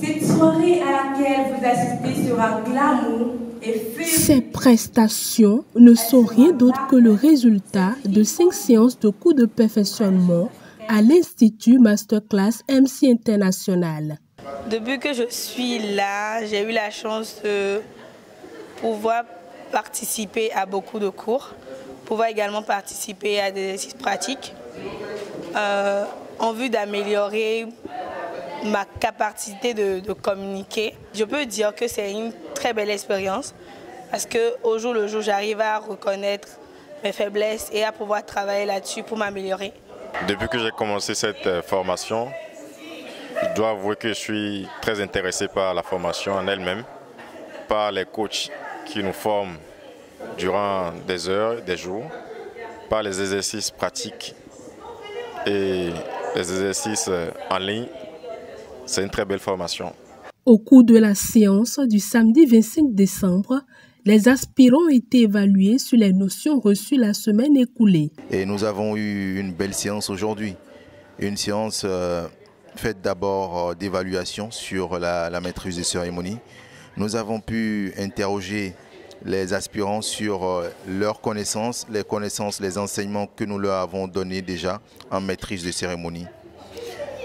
Cette soirée à laquelle vous assistez sera glamour et fun. Ces prestations ne sont rien d'autre que le résultat de 5 séances de cours de perfectionnement à l'Institut Masterclass MC International. Depuis que je suis là, j'ai eu la chance de pouvoir participer à beaucoup de cours, pouvoir également participer à des exercices pratiques en vue d'améliorer ma capacité de communiquer. Je peux dire que c'est une très belle expérience parce qu'au jour le jour, j'arrive à reconnaître mes faiblesses et à pouvoir travailler là-dessus pour m'améliorer. Depuis que j'ai commencé cette formation, je dois avouer que je suis très intéressé par la formation en elle-même, par les coachs qui nous forment durant des heures, des jours, par les exercices pratiques et les exercices en ligne. C'est une très belle formation. Au cours de la séance du samedi 25 décembre, les aspirants ont été évalués sur les notions reçues la semaine écoulée. Et nous avons eu une belle séance aujourd'hui. Une séance faite d'abord d'évaluation sur la maîtrise des cérémonies. Nous avons pu interroger les aspirants sur leurs connaissances, les enseignements que nous leur avons donnés déjà en maîtrise de cérémonie.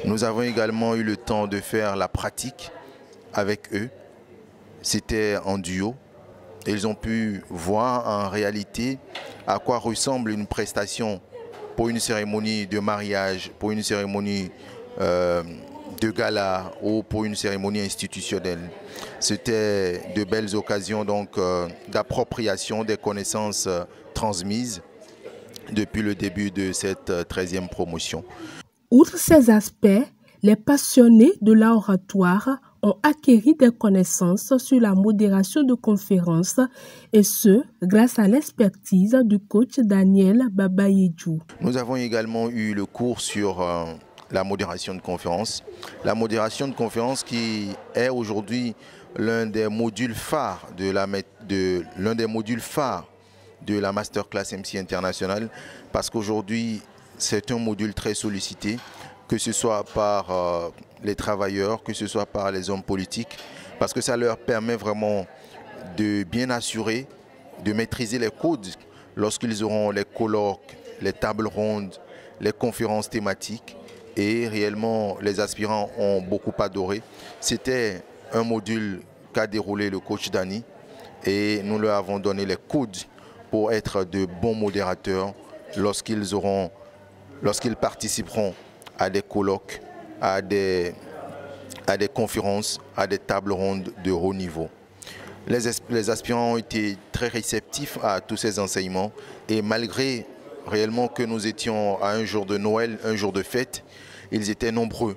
Nous avons également eu le temps de faire la pratique avec eux. C'était en duo. Ils ont pu voir en réalité à quoi ressemble une prestation pour une cérémonie de mariage, pour une cérémonie de gala ou pour une cérémonie institutionnelle. C'était de belles occasions donc d'appropriation des connaissances transmises depuis le début de cette 13e promotion. Outre ces aspects, les passionnés de l'oratoire ont acquis des connaissances sur la modération de conférences et ce, grâce à l'expertise du coach Daniel Babayedjou. Nous avons également eu le cours sur la modération de conférences. La modération de conférences qui est aujourd'hui l'un des modules phares de la Masterclass MC International parce qu'aujourd'hui, c'est un module très sollicité, que ce soit par les travailleurs, que ce soit par les hommes politiques, parce que ça leur permet vraiment de bien assurer, de maîtriser les codes lorsqu'ils auront les colloques, les tables rondes, les conférences thématiques. Et réellement, les aspirants ont beaucoup adoré. C'était un module qu'a déroulé le coach Dani et nous leur avons donné les codes pour être de bons modérateurs lorsqu'ils participeront à des colloques, à des conférences, à des tables rondes de haut niveau. Les aspirants ont été très réceptifs à tous ces enseignements et malgré réellement que nous étions à un jour de Noël, un jour de fête, ils étaient nombreux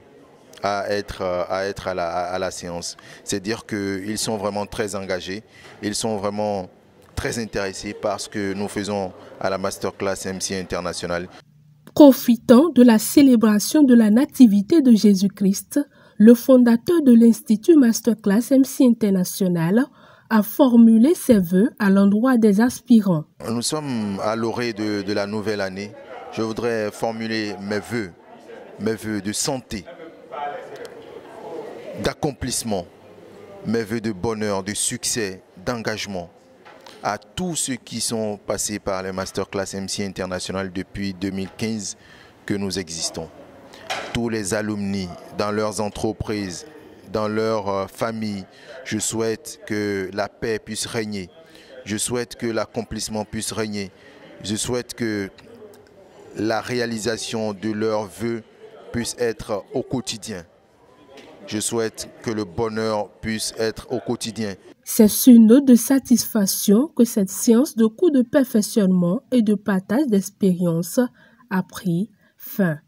à être à la séance. C'est-à-dire qu'ils sont vraiment très engagés, ils sont vraiment très intéressés par ce que nous faisons à la Masterclass MC International. Profitant de la célébration de la nativité de Jésus-Christ, le fondateur de l'Institut Masterclass MC International a formulé ses vœux à l'endroit des aspirants. Nous sommes à l'orée de la nouvelle année. Je voudrais formuler mes vœux de santé, d'accomplissement, mes vœux de bonheur, de succès, d'engagement à tous ceux qui sont passés par les Masterclass MC International depuis 2015 que nous existons. Tous les alumni dans leurs entreprises, dans leurs familles, je souhaite que la paix puisse régner. Je souhaite que l'accomplissement puisse régner. Je souhaite que la réalisation de leurs vœux puisse être au quotidien. Je souhaite que le bonheur puisse être au quotidien. C'est sur une note de satisfaction que cette séance de cours de perfectionnement et de partage d'expérience a pris fin.